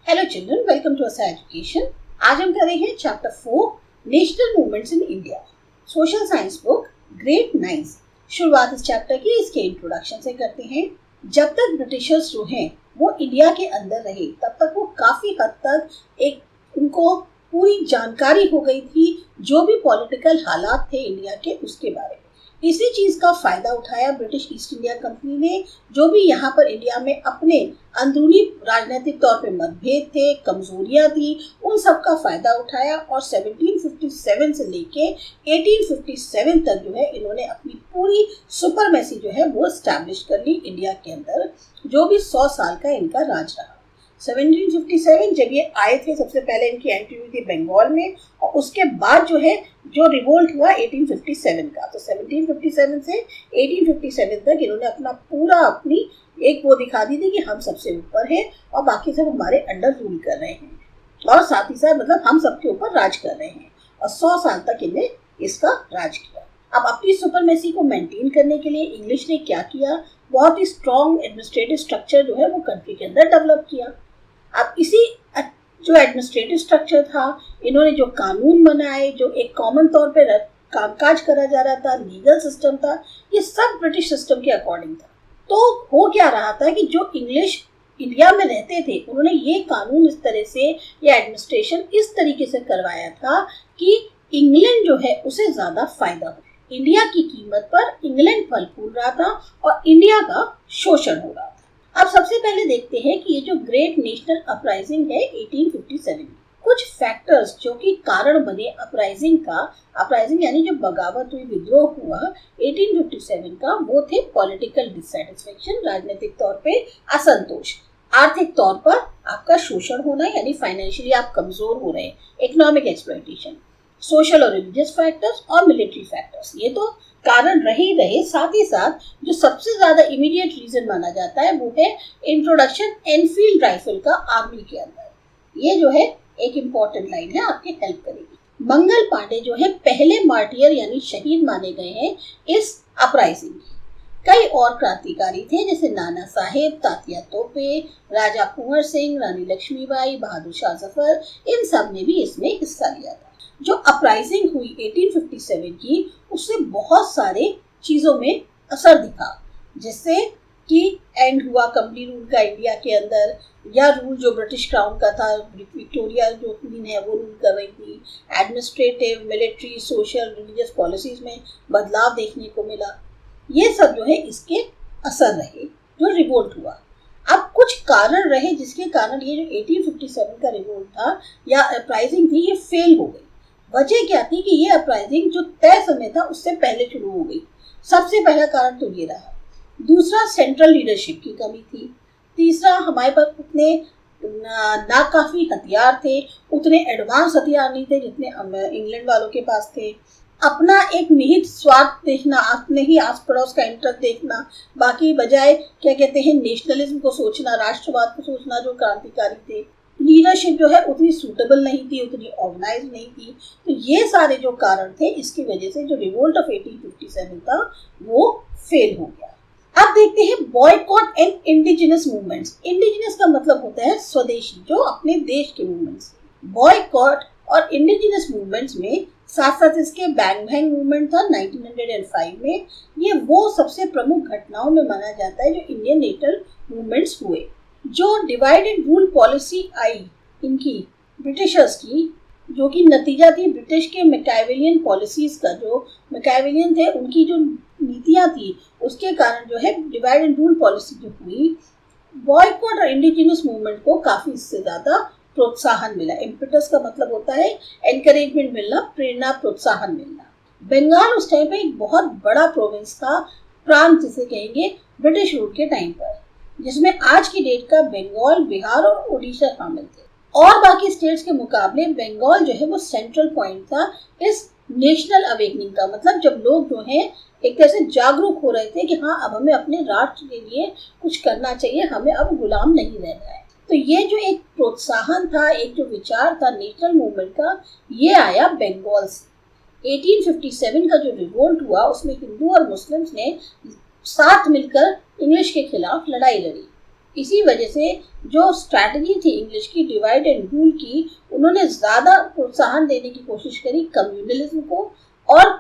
Hello children, welcome to असा education. आज हम कर रहे हैं chapter 4 national movements in India, social science book grade 9। शुरुआत इस चैप्टर की इसके इंट्रोडक्शन से करते हैं। जब तक ब्रिटिशर्स जो हैं वो इंडिया के अंदर रहे तब तक वो काफी हद तक उनको पूरी जानकारी हो गई थी जो भी पॉलिटिकल हालात थे इंडिया के उसके बारे में। इसी चीज का फायदा उठाया ब्रिटिश ईस्ट इंडिया कंपनी ने। जो भी यहाँ पर इंडिया में अपने अंदरूनी राजनीतिक तौर पे मतभेद थे, कमजोरियां थी, उन सब का फायदा उठाया और 1757 से लेके 1857 तक जो है इन्होंने अपनी पूरी सुपरमेसी जो है वो एस्टैब्लिश कर ली इंडिया के अंदर, जो भी 100 साल का इनका राज रहा। 1757 जब ये आए थे, सबसे पहले इनकी एंट्री हुई थी बंगाल में और उसके बाद जो है जो रिवोल्ट हुआ 1857 का, तो 1757 से 1857 तक इन्होंने अपनी एक वो दिखा दी थी कि हम सबसे ऊपर हैं और बाकी सब हमारे अंडर रूल कर रहे हैं और साथ ही साथ मतलब हम सबके ऊपर राज कर रहे हैं और 100 साल तक इन्हें इसका राज किया। अब अपनी सुपरमेसी को मेंटेन करने के लिए इंग्लिश ने क्या किया, बहुत ही स्ट्रॉन्ग एडमिनिस्ट्रेटिव स्ट्रक्चर जो है वो कंट्री के अंदर डेवलप किया। अब इसी जो एडमिनिस्ट्रेटिव स्ट्रक्चर था, इन्होंने जो कानून बनाए, जो एक कॉमन तौर पे कामकाज करा जा रहा था, लीगल सिस्टम था, ये सब ब्रिटिश सिस्टम के अकॉर्डिंग था। तो हो क्या रहा था कि जो इंग्लिश इंडिया में रहते थे उन्होंने ये कानून इस तरह से या एडमिनिस्ट्रेशन इस तरीके से करवाया था कि इंग्लैंड जो है उसे ज्यादा फायदा हो। इंडिया की कीमत पर इंग्लैंड फल फूल रहा था और इंडिया का शोषण हो रहा था। अब सबसे पहले देखते हैं कि ये जो ग्रेट नेशनल अपराइजिंग है 1857, कुछ फैक्टर्स जो कि कारण बने अपराइजिंग यानी जो बगावत हुई, विद्रोह हुआ 1857 का, वो थे पॉलिटिकल डिससैटिस्फैक्शन, राजनीतिक तौर पे असंतोष, आर्थिक तौर पर आपका शोषण होना यानी फाइनेंशियली आप कमजोर हो रहे हैं, इकोनॉमिक एक्सप्लॉयटेशन, सोशल और रिलीजियस फैक्टर्स और मिलिट्री फैक्टर्स, ये तो कारण रहे। साथ ही साथ जो सबसे ज्यादा इमीडिएट रीजन माना जाता है वो है इंट्रोडक्शन एनफील्ड राइफल का आर्मी के अंदर। ये जो है एक इम्पोर्टेंट लाइन है, आपकी हेल्प करेगी। मंगल पांडे जो है पहले मार्टियर यानी शहीद माने गए हैं इस अपराइजिंग के। कई और क्रांतिकारी थे जैसे नाना साहेब, तात्या तोपे, राजा कुंवर सिंह, रानी लक्ष्मीबाई, बहादुर शाह जफर, इन सब ने भी इसमें हिस्सा लिया था। जो अपराइजिंग हुई 1857 की, उससे बहुत सारे चीजों में असर दिखा, जिससे कि एंड हुआ कंपनी रूल का इंडिया के अंदर, या रूल जो ब्रिटिश क्राउन का था, विक्टोरिया जो क्वीन है वो रूल कर रही थी। Administrative, military, social, religious policies में बदलाव देखने को मिला। ये सब जो है इसके असर रहे जो रिवोल्ट हुआ। अब कुछ कारण रहे जिसके कारण ये जो 1857 का रिवोल्ट था या अपराइजिंग थी, ये फेल हो गई। वजह क्या थी कि ये अपराइजिंग जो तय समय था उससे पहले शुरू हो गई। सबसे पहला कारण तो ये रहा। दूसरा, सेंट्रल लीडरशिप की कमी थी। तीसरा, हमारे पास उतने नाकाफी हथियार थे, उतने एडवांस हथियार नहीं थे जितने इंग्लैंड वालों के पास थे। अपना एक निहित स्वार्थ देखना, अपने ही आस पड़ोस का इंटरेस्ट देखना, बाकी बजाय क्या कहते हैं नेशनलिज्म को सोचना, राष्ट्रवाद को सोचना, जो क्रांतिकारी थे। लीडरशिप जो है उतनी सूटेबल नहीं थी, उतनी ऑर्गेनाइज नहीं थी। तो ये सारे जो कारण थे, इसकी वजह से जो रिवोल्ट ऑफ 1857 था वो फेल हो गया। अब देखते हैं boycott and indigenous movements. Indigenous का मतलब होता है स्वदेशी, जो अपने देश के मूवमेंट्स। बॉयकॉट और इंडिजिनस मूवमेंट्स में साथ साथ इसके बैंग बैंग मूवमेंट था 1905 में। ये वो सबसे प्रमुख घटनाओं में माना जाता है जो इंडियन नेशनल मूवमेंट्स हुए। जो डिवाइड एंड रूल पॉलिसी आई इनकी ब्रिटिशर्स की, जो कि नतीजा थी ब्रिटिश के मैकियावेलियन पॉलिसीज का, जो मैकियावेलियन थे उनकी जो नीतियां थी, उसके कारण जो है डिवाइड एंड रूल पॉलिसी जो हुई, बॉयकॉट और इंडिजिनस मूवमेंट को काफी इससे ज्यादा प्रोत्साहन मिला। इम्पेटस का मतलब होता है एनकरेजमेंट मिलना, प्रेरणा, प्रोत्साहन मिलना। बंगाल उस टाइम पे एक बहुत बड़ा प्रोविंस था, प्रांत जिसे कहेंगे, ब्रिटिश रूल के टाइम पर, जिसमें आज की डेट का बंगाल, बिहार और उड़ीसा शामिल थे। और बाकी स्टेट्स के मुकाबले बंगाल जो है वो सेंट्रल पॉइंट था इस नेशनल अवेकनिंग का। मतलब जब लोग जो हैं एक तरह से जागरूक हो रहे थे कि हाँ, अब हमें अपने राष्ट्र के लिए कुछ करना चाहिए, हमें अब गुलाम नहीं रहना है। तो ये जो एक प्रोत्साहन था, एक जो विचार था नेशनल मूवमेंट का, ये आया बंगाल से। 1857 का जो रिवोल्ट हुआ उसमें हिंदू और मुस्लिम्स ने साथ मिलकर इंग्लिश के खिलाफ लड़ाई लड़ी। इसी वजह से जो स्ट्रैटेजी थी इंग्लिश की डिवाइड एंड रूल की, उन्होंने ज़्यादा प्रोत्साहन देने की कोशिश करी कम्युनलिज्म को, और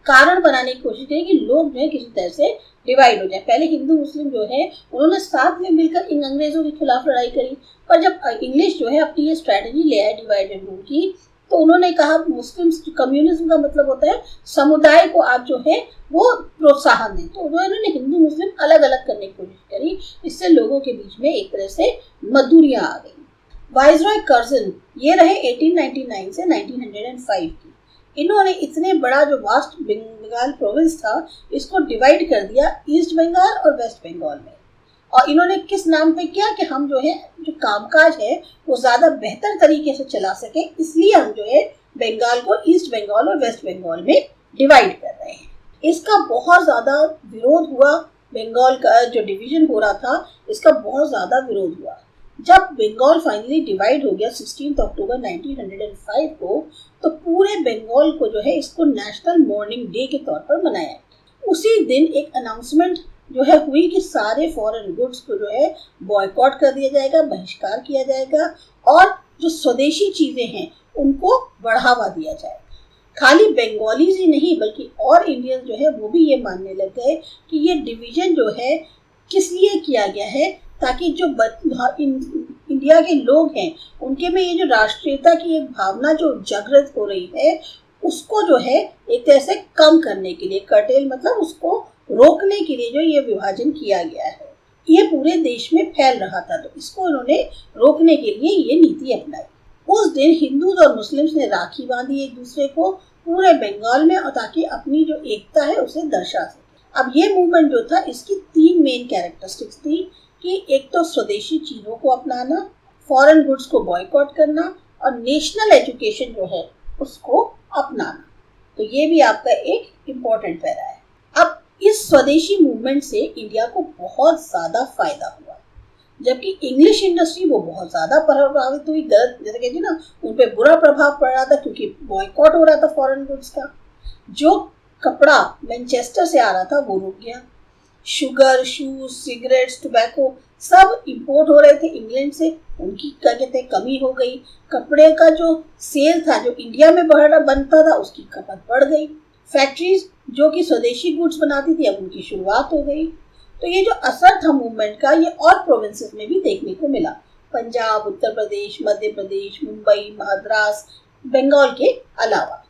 कारण बनाने की कोशिश करी कि लोग जो है किसी तरह से डिवाइड हो जाए। पहले हिंदू मुस्लिम जो है उन्होंने साथ में मिलकर इन अंग्रेजों के खिलाफ लड़ाई करी, पर जब इंग्लिश जो है अपनी ये स्ट्रैटेजी ले आए डिवाइड एंड रूल की, तो उन्होंने कहा मुस्लिम कम्युनिज्म का मतलब होता है समुदाय को आप जो है वो प्रोत्साहन दें। तो उन्होंने हिंदू मुस्लिम अलग अलग करने की कोशिश करी, इससे लोगों के बीच में एक तरह से मधुरियाँ आ गई। वाइसरॉय कर्जन ये रहे 1899 से 1905 की। इन्होंने इतने बड़ा जो वास्ट बंगाल प्रोविंस था इसको डिवाइड कर दिया ईस्ट बंगाल और वेस्ट बंगाल में, और इन्होंने किस नाम पे किया कि हम जो है जो कामकाज है वो ज़्यादा बेहतर तरीके से चला सके, इसलिए हम जो है बंगाल को ईस्ट बंगाल और वेस्ट बंगाल में डिवाइड कर रहे हैं। इसका बहुत ज़्यादा विरोध हुआ, बंगाल का जो डिवीजन हो रहा था इसका बहुत ज़्यादा विरोध हुआ। जब बंगाल फाइनली डिवाइड हो गया 16 अक्टूबर 1905 को, तो पूरे बंगाल को जो है इसको नेशनल मॉर्निंग डे के तौर पर मनाया। उसी दिन एक अनाउंसमेंट जो है हुई कि सारे फॉरेन गुड्स को जो है बॉयकॉट कर दिया जाएगा, बहिष्कार किया जाएगा, और जो स्वदेशी चीज़ें हैं उनको बढ़ावा दिया जाएगा। खाली बंगालीज ही नहीं बल्कि और इंडियंस जो है वो भी ये मानने लग गए कि ये डिवीजन जो है किस लिए किया गया है, ताकि जो इंडिया के लोग हैं उनके में ये जो राष्ट्रीयता की एक भावना जो जागृत हो रही है उसको जो है एक तरह से कम करने के लिए, कर्टेल मतलब उसको रोकने के लिए जो ये विभाजन किया गया है, ये पूरे देश में फैल रहा था, तो इसको इन्होंने रोकने के लिए ये नीति अपनाई। उस दिन हिंदूज और मुस्लिम्स ने राखी बांधी एक दूसरे को पूरे बंगाल में, और ताकि अपनी जो एकता है उसे दर्शा सके। अब ये मूवमेंट जो था इसकी 3 मेन कैरेक्टरिस्टिक्स थी कि एक तो स्वदेशी चीज़ों को अपनाना, फॉरेन गुड्स को बॉयकॉट करना, और नेशनल एजुकेशन जो है उसको अपनाना। तो ये भी आपका एक इम्पोर्टेंट पैरा है। अब इस स्वदेशी मूवमेंट से इंडिया को बहुत ज़्यादा फायदा हुआ, जबकि इंग्लिश इंडस्ट्री वो बहुत ज़्यादा प्रभावित हुई। गलत जैसे कहते हैं ना, उन पर बुरा प्रभाव पड़ रहा था क्योंकि बॉयकॉट हो रहा था फॉरेन गुड्स का। जो कपड़ा मैनचेस्टर से आ रहा था वो रुक गया, शुगर, शूज, सिगरेट्स, टोबैको सब इंपोर्ट हो रहे थे इंग्लैंड से, उनकी क्या कहते हैं कमी हो गई। कपड़े का जो सेल था जो इंडिया में बनता था उसकी खपत बढ़ गई। फैक्ट्रीज जो कि स्वदेशी गुड्स बनाती थी अब उनकी शुरुआत हो गई। तो ये जो असर था मूवमेंट का ये और प्रोविंसेस में भी देखने को मिला, पंजाब, उत्तर प्रदेश, मध्य प्रदेश, मुंबई, मद्रास, बंगाल के अलावा।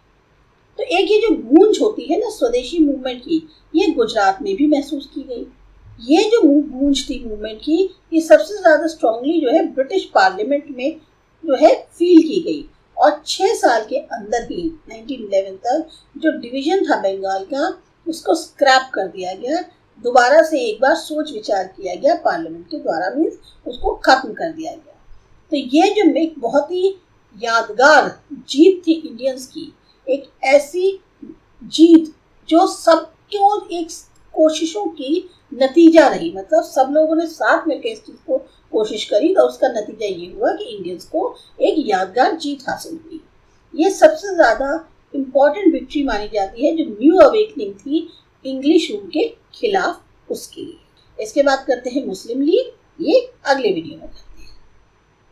तो एक ये जो गूंज होती है ना स्वदेशी मूवमेंट की, ये गुजरात में भी महसूस की गई। ये जो गूंज थी मूवमेंट की ये सबसे ज़्यादा स्ट्रांगली जो है ब्रिटिश पार्लियामेंट में जो है फील की गई, और 6 साल के अंदर ही 1911 तक जो डिवीजन था बंगाल का उसको स्क्रैप कर दिया गया, दोबारा से एक बार सोच विचार किया गया पार्लियामेंट के द्वारा, मीन्स उसको खत्म कर दिया गया। तो ये जो एक बहुत ही यादगार जीत थी इंडियंस की, एक ऐसी जीत जो सबको एक कोशिशों की नतीजा रही, मतलब सब लोगों ने साथ मिलकर इस चीज़ को कोशिश करी, तो उसका नतीजा ये हुआ कि इंडियंस को एक यादगार जीत हासिल हुई। ये सबसे ज़्यादा इम्पॉर्टेंट विक्ट्री मानी जाती है जो न्यू अवेकनिंग थी इंग्लिश रूल के खिलाफ, उसके लिए। इसके बाद करते हैं मुस्लिम लीग, ये अगले वीडियो में।